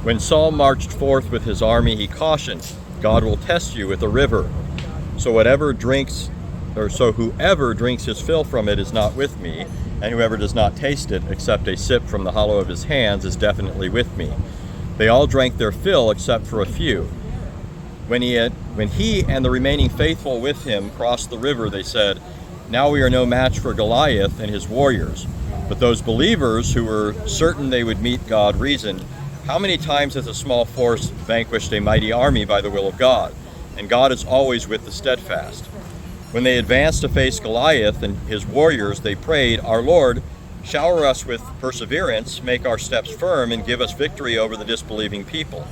When Saul marched forth with his army, he cautioned, God will test you with a river. So whoever drinks his fill from it is not with me, and whoever does not taste it except a sip from the hollow of his hands is definitely with me. They all drank their fill except for a few. When he and the remaining faithful with him crossed the river, they said, now we are no match for Goliath and his warriors. But those believers who were certain they would meet God reasoned, how many times has a small force vanquished a mighty army by the will of God? And God is always with the steadfast. When they advanced to face Goliath and his warriors, they prayed, our Lord, shower us with perseverance, make our steps firm, and give us victory over the disbelieving people.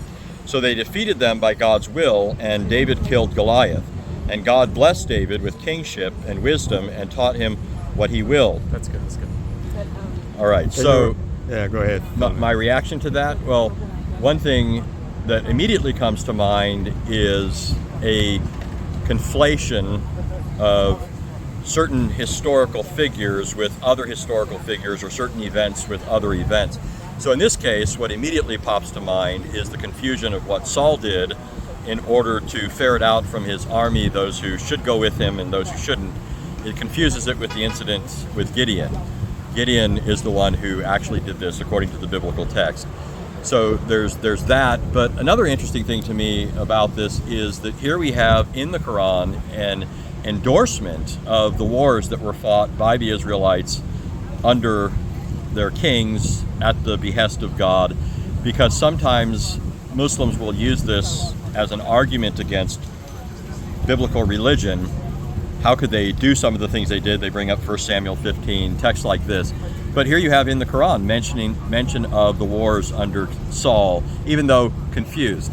So they defeated them by God's will, and David killed Goliath. And God blessed David with kingship and wisdom and taught him what he willed. That's good. All right, so yeah, go ahead. My reaction to that, well, one thing that immediately comes to mind is a conflation of certain historical figures with other historical figures, or certain events with other events. So in this case, what immediately pops to mind is the confusion of what Saul did in order to ferret out from his army those who should go with him and those who shouldn't. It confuses it with the incident with Gideon. Gideon is the one who actually did this according to the biblical text. So there's that, but another interesting thing to me about this is that here we have in the Qur'an an endorsement of the wars that were fought by the Israelites under their kings at the behest of God, because sometimes Muslims will use this as an argument against biblical religion. How could they do some of the things they did? They bring up 1 Samuel 15, texts like this. But here you have in the Quran mention of the wars under Saul, even though confused.